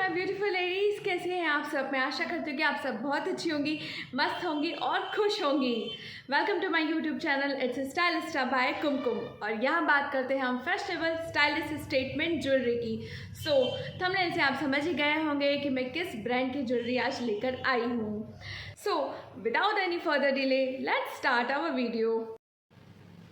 My beautiful ladies, कैसे हैं आप सब। मैं आशा करती हूँ कि आप सब बहुत अच्छी होंगी, मस्त होंगी और खुश होंगी। Welcome to my YouTube channel it's Stylista by Kumkum. और यहाँ बात करते हैं हम फेस्टिवल स्टाइलिश स्टेटमेंट ज्वेलरी की। सो थंबनेल से आप समझ ही गए होंगे कि मैं किस ब्रांड की ज्वेलरी आज लेकर आई हूँ। So without any further delay let's start our video.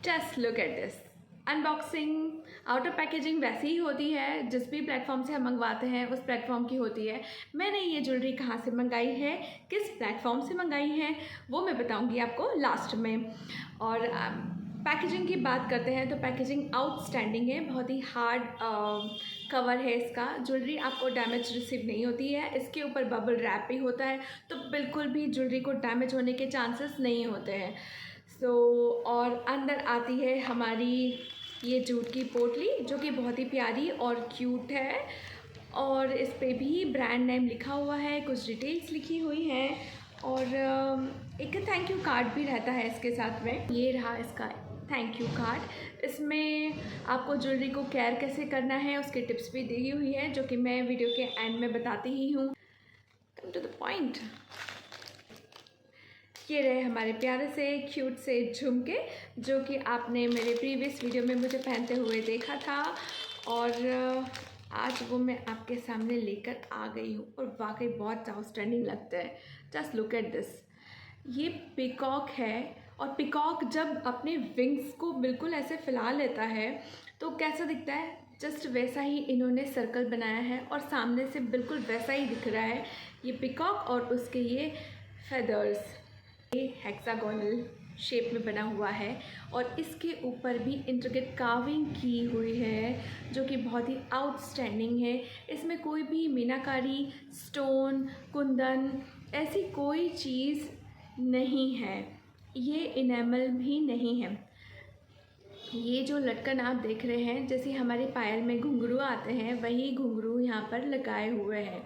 Just look at this. Unboxing, outer packaging वैसी ही होती है जिस भी प्लेटफॉर्म से हम मंगवाते हैं उस प्लेटफॉर्म की होती है। मैंने ये ज्वेलरी कहाँ से मंगाई है, किस प्लेटफॉर्म से मंगाई है, वो मैं बताऊंगी आपको लास्ट में। और पैकेजिंग की बात करते हैं तो पैकेजिंग आउटस्टैंडिंग है, बहुत ही हार्ड कवर है इसका। ज्वेलरी आपको डैमेज रिसीव नहीं होती है। इसके ऊपर बबल रैप भी होता है तो बिल्कुल भी ज्वेलरी को डैमेज होने के चांसेस नहीं होते हैं। और अंदर आती है हमारी ये जूट की पोटली जो कि बहुत ही प्यारी और क्यूट है। और इस पे भी ब्रांड नेम लिखा हुआ है, कुछ डिटेल्स लिखी हुई हैं और एक थैंक यू कार्ड भी रहता है इसके साथ में। ये रहा इसका थैंक यू कार्ड। इसमें आपको ज्वेलरी को केयर कैसे करना है उसकी टिप्स भी दी हुई है जो कि मैं वीडियो के एंड में बताती ही हूँ। Come to the point. ये रहे हमारे प्यारे से क्यूट से झुमके जो कि आपने मेरे प्रीवियस वीडियो में मुझे पहनते हुए देखा था और आज वो मैं आपके सामने लेकर आ गई हूँ और वाकई बहुत आउटस्टैंडिंग लगता है। Just look at this. ये पिकॉक है और पिकॉक जब अपने विंग्स को बिल्कुल ऐसे फैला लेता है तो कैसा दिखता है, जस्ट वैसा ही इन्होंने सर्कल बनाया है और सामने से बिल्कुल वैसा ही दिख रहा है ये पिकॉक और उसके ये फेदर्स। ये हेक्सागोनल शेप में बना हुआ है और इसके ऊपर भी इंट्रिकेट कार्विंग की हुई है जो कि बहुत ही आउटस्टैंडिंग है। इसमें कोई भी मीनाकारी, स्टोन, कुंदन ऐसी कोई चीज़ नहीं है। ये इनेमल भी नहीं है। ये जो लटकन आप देख रहे हैं जैसे हमारे पायल में घुंघरू आते हैं वही घुंघरू यहाँ पर लगाए हुए हैं।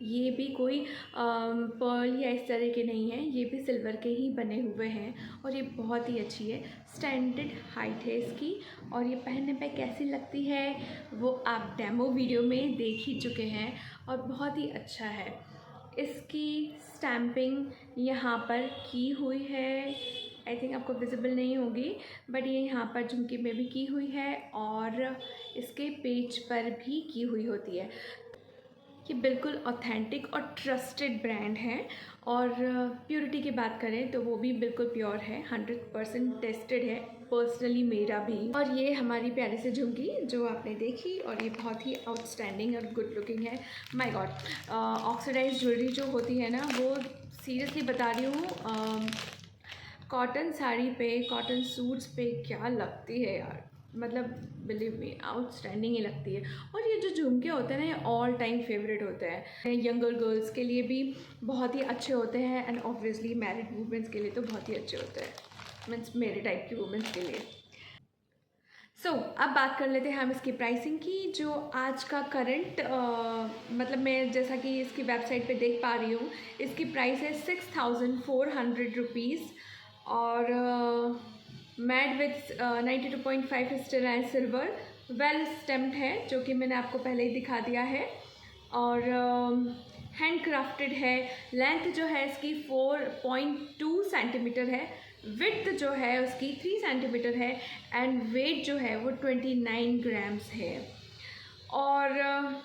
ये भी कोई पर्ल या इस तरह के नहीं हैं, ये भी सिल्वर के ही बने हुए हैं और ये बहुत ही अच्छी है। स्टैंडर्ड हाइट है इसकी और ये पहनने पे कैसी लगती है वो आप डेमो वीडियो में देख ही चुके हैं और बहुत ही अच्छा है। इसकी स्टैम्पिंग यहाँ पर की हुई है, आई थिंक आपको विजिबल नहीं होगी बट ये यहाँ पर झुमकी में भी की हुई है और इसके पेज पर भी की हुई होती है। ये बिल्कुल ऑथेंटिक और ट्रस्टेड ब्रांड है और प्योरिटी की बात करें तो वो भी बिल्कुल प्योर है, 100% टेस्टेड है, पर्सनली मेरा भी। और ये हमारी प्यारी सी झुमकी जो आपने देखी और ये बहुत ही आउटस्टैंडिंग और गुड लुकिंग है। माय गॉड, ऑक्सीडाइज ज्वेलरी जो होती है ना वो सीरियसली बता रही हूँ कॉटन साड़ी पे, कॉटन सूट्स पे क्या लगती है यार, मतलब बिलीव मी आउटस्टैंडिंग ही लगती है। और ये जो झुमके होते हैं ना ये ऑल टाइम फेवरेट होते हैं। यंगर गर्ल्स के लिए भी बहुत ही अच्छे होते हैं एंड ऑब्वियसली मैरिड वुमेंस के लिए तो बहुत ही अच्छे होते हैं, मीन्स मेरे टाइप की वुमेंस के लिए। अब बात कर लेते हैं हम इसकी प्राइसिंग की। जो आज का करंट मतलब मैं जैसा कि इसकी वेबसाइट पे देख पा रही हूँ इसकी प्राइस है 6400 रुपीज़ और made with 92.5 sterling silver well stamped है जो कि मैंने आपको पहले ही दिखा दिया है और हैंड क्राफ्टेड है। लेंथ जो है इसकी 4.2 सेंटीमीटर है, विड्थ जो है उसकी 3 सेंटीमीटर है एंड वेट जो है वो 29 ग्राम्स है। और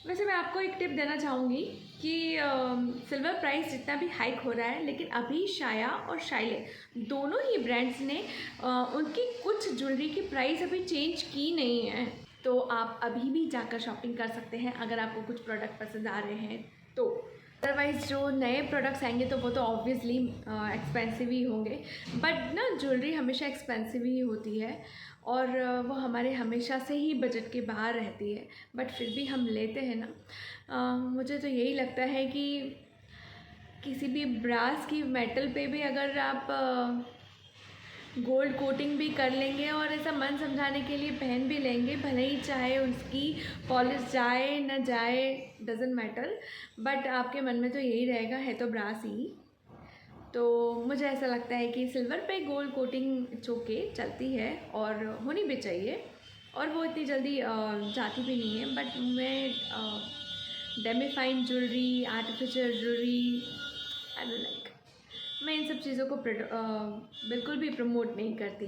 वैसे मैं आपको एक टिप देना चाहूँगी कि सिल्वर प्राइस जितना भी हाइक हो रहा है लेकिन अभी शाया और शाइले दोनों ही ब्रांड्स ने उनकी कुछ ज्वेलरी की प्राइस अभी चेंज की नहीं है, तो आप अभी भी जाकर शॉपिंग कर सकते हैं अगर आपको कुछ प्रोडक्ट पसंद आ रहे हैं तो। अदरवाइज़ जो नए प्रोडक्ट्स आएंगे तो वो तो ऑब्वियसली एक्सपेंसिव ही होंगे, बट ना ज्वेलरी हमेशा एक्सपेंसिव ही होती है और वो हमारे हमेशा से ही बजट के बाहर रहती है, बट फिर भी हम लेते हैं ना। मुझे तो यही लगता है कि किसी भी ब्रास की मेटल पे भी अगर आप गोल्ड कोटिंग भी कर लेंगे और ऐसा मन समझाने के लिए पहन भी लेंगे, भले ही चाहे उसकी पॉलिश जाए न जाए डजेंट मैटर, बट आपके मन में तो यही रहेगा है तो ब्रास ही। तो मुझे ऐसा लगता है कि सिल्वर पे गोल्ड कोटिंग चौके चलती है और होनी भी चाहिए और वो इतनी जल्दी जाती भी नहीं है, बट मैं Demi fine jewellery, artificial jewellery, I don't like. मैं इन सब चीज़ों को बिल्कुल भी प्रमोट नहीं करती।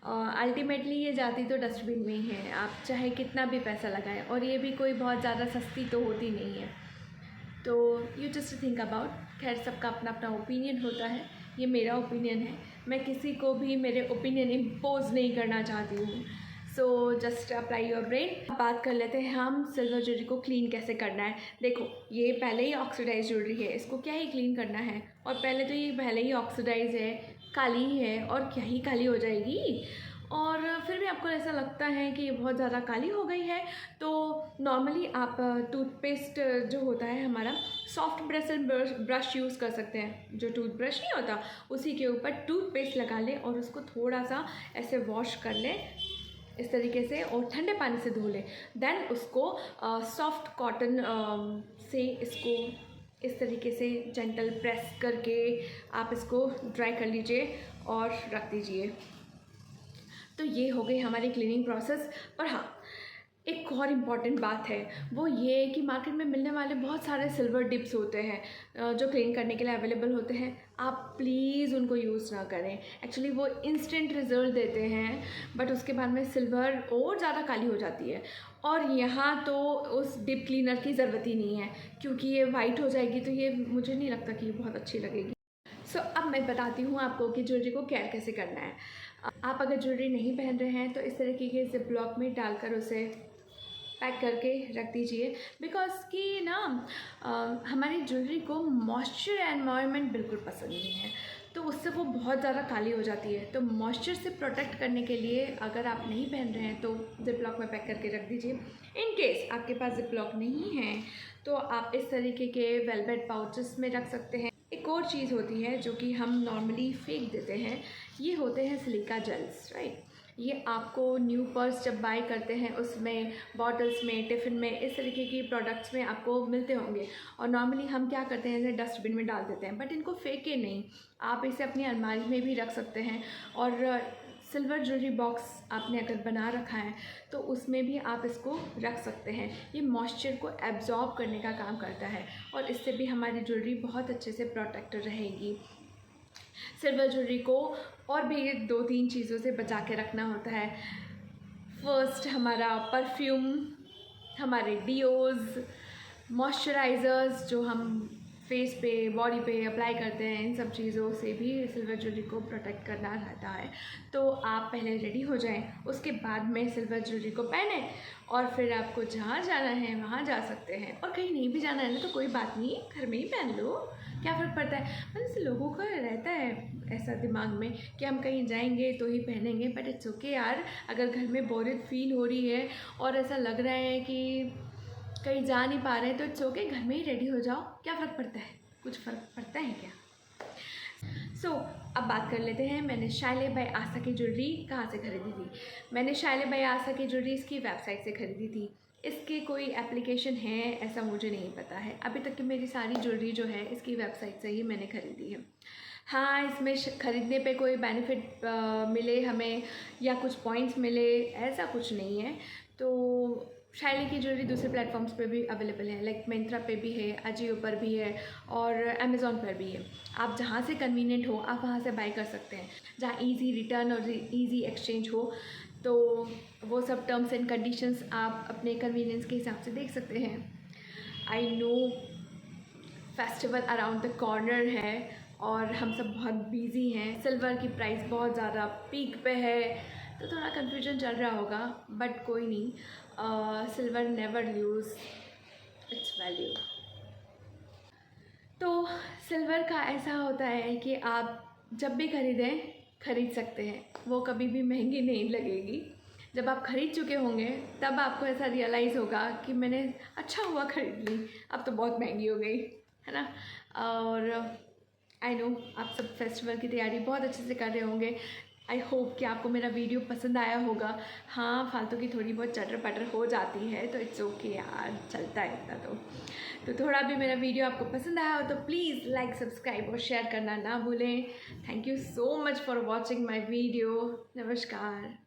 अल्टीमेटली ये जाती तो डस्टबिन में ही है, आप चाहे कितना भी पैसा लगाएं, और ये भी कोई बहुत ज़्यादा सस्ती तो होती नहीं है। तो यू जस्ट थिंक अबाउट। खैर, सबका अपना अपना ओपिनियन होता है, ये मेरा ओपिनियन है, मैं किसी को भी मेरे ओपिनियन इम्पोज नहीं करना चाहती हूँ। So just apply your brain. बात कर लेते हैं हम सिल्वर ज्वेलरी को क्लीन कैसे करना है। देखो, ये पहले ही ऑक्सीडाइज ज्वेलरी है, इसको क्या ही क्लीन करना है, और पहले तो ये पहले ही ऑक्सीडाइज है, काली ही है, और क्या ही काली हो जाएगी। और फिर भी आपको ऐसा लगता है कि ये बहुत ज़्यादा काली हो गई है, तो नॉर्मली आप टूथपेस्ट जो होता है हमारा, सॉफ्ट ब्रिसल ब्रश यूज़ कर सकते हैं। जो टूथब्रश नहीं होता, उसी के ऊपर टूथपेस्ट लगा लें और उसको थोड़ा सा ऐसे वॉश कर लें इस तरीके से, और ठंडे पानी से धो लें। देन उसको सॉफ्ट कॉटन से इसको इस तरीके से जेंटल प्रेस करके आप इसको ड्राई कर लीजिए और रख दीजिए। तो ये हो गई हमारी क्लीनिंग प्रोसेस। पर हाँ, एक और इम्पॉर्टेंट बात है, वो ये है कि मार्केट में मिलने वाले बहुत सारे सिल्वर डिप्स होते हैं जो क्लीन करने के लिए अवेलेबल होते हैं। आप प्लीज़ उनको यूज़ ना करें। एक्चुअली वो इंस्टेंट रिज़ल्ट देते हैं, बट उसके बाद में सिल्वर और ज़्यादा काली हो जाती है। और यहाँ तो उस डिप क्लीनर की ज़रूरत ही नहीं है, क्योंकि ये वाइट हो जाएगी, तो ये मुझे नहीं लगता कि ये बहुत अच्छी लगेगी। सो अब मैं बताती हूँ आपको कि ज्वेलरी को केयर कैसे करना है। आप अगर ज्वेलरी नहीं पहन रहे हैं तो इस तरीके के जिप लॉक में डालकर उसे पैक करके रख दीजिए। बिकॉज कि ना हमारी ज्वेलरी को मॉइस्चर एनवायरनमेंट बिल्कुल पसंद नहीं है, तो उससे वो बहुत ज़्यादा काली हो जाती है। तो मॉइस्चर से प्रोटेक्ट करने के लिए अगर आप नहीं पहन रहे हैं तो जिप लॉक में पैक करके रख दीजिए। इन केस आपके पास जिप लॉक नहीं है तो आप इस तरीके के वेलवेट पाउचेस में रख सकते हैं। एक और चीज़ होती है जो कि हम नॉर्मली फेंक देते हैं, ये होते हैं सिलिका जेल्स, राइट। ये आपको न्यू पर्स जब बाय करते हैं उसमें, बॉटल्स में, टिफ़िन में, इस तरीके की प्रोडक्ट्स में आपको मिलते होंगे। और नॉर्मली हम क्या करते हैं, इसे डस्टबिन में डाल देते हैं, बट इनको फेंके नहीं, आप इसे अपनी अलमारी में भी रख सकते हैं। और सिल्वर ज्वेलरी बॉक्स आपने अगर बना रखा है तो उसमें भी आप इसको रख सकते हैं। ये मॉइस्चर को एब्जॉर्ब करने का काम करता है और इससे भी हमारी ज्वेलरी बहुत अच्छे से प्रोटेक्ट रहेगी। सिल्वर ज्वेलरी को और भी 2-3 चीज़ों से बचा के रखना होता है। फर्स्ट, हमारा परफ्यूम, हमारे डियोज़, मॉइस्चराइज़र्स जो हम फेस पे, बॉडी पे अप्लाई करते हैं, इन सब चीज़ों से भी सिल्वर ज्वेलरी को प्रोटेक्ट करना रहता है। तो आप पहले रेडी हो जाएं, उसके बाद में सिल्वर ज्वेलरी को पहने, और फिर आपको जहाँ जाना है वहाँ जा सकते हैं। और कहीं नहीं भी जाना है ना तो कोई बात नहीं, घर में ही पहन लो, क्या फ़र्क पड़ता है। मतलब से लोगों का रहता है ऐसा दिमाग में कि हम कहीं जाएंगे तो ही पहनेंगे, बट इट्स ओके यार। अगर घर में बोरियत फील हो रही है और ऐसा लग रहा है कि कहीं जा नहीं पा रहे हैं, तो इट्स ओके, घर में ही रेडी हो जाओ, क्या फ़र्क पड़ता है, कुछ फ़र्क पड़ता है क्या। सो अब बात कर लेते हैं मैंने शाइले बाय आस्था की ज्वेलरी कहाँ से ख़रीदी थी। मैंने शाइले बाय आस्था की ज्वेलरी इसकी वेबसाइट से ख़रीदी थी। इसके कोई एप्लीकेशन है ऐसा मुझे नहीं पता है। अभी तक की मेरी सारी ज्वेलरी जो है इसकी वेबसाइट से ही मैंने ख़रीदी है। हाँ, इसमें ख़रीदने पे कोई बेनिफिट मिले हमें या कुछ पॉइंट्स मिले, ऐसा कुछ नहीं है। तो शाइले की ज्वेलरी दूसरे प्लेटफॉर्म्स पे भी अवेलेबल है, लाइक मिंत्रा पे भी है, अजियो पर भी है और अमेज़ॉन पर भी है। आप जहाँ से कन्वीनियंट हो आप वहाँ से बाय कर सकते हैं, जहाँ इजी रिटर्न और इजी एक्सचेंज हो। तो वो सब टर्म्स एंड कंडीशंस आप अपने कन्वीनियंस के हिसाब से देख सकते हैं। I know festival around the corner है और हम सब बहुत बिजी हैं, सिल्वर की प्राइस बहुत ज़्यादा पीक पे है, तो थोड़ा कन्फ्यूजन चल रहा होगा, बट कोई नहीं, silver never lose its value. तो सिल्वर का ऐसा होता है कि आप जब भी खरीद सकते हैं, वो कभी भी महंगी नहीं लगेगी। जब आप ख़रीद चुके होंगे तब आपको ऐसा रियलाइज़ होगा कि मैंने अच्छा हुआ ख़रीद ली, अब तो बहुत महंगी हो गई, है ना। और आई नो आप सब फेस्टिवल की तैयारी बहुत अच्छे से कर रहे होंगे। आई होप कि आपको मेरा वीडियो पसंद आया होगा। हाँ, फालतू की थोड़ी बहुत चटर पटर हो जाती है तो इट्स ओके यार, चलता है इतना। तो थोड़ा भी मेरा वीडियो आपको पसंद आया हो तो प्लीज़ लाइक, सब्सक्राइब और शेयर करना ना भूलें। Thank you so much for watching my video. नमस्कार।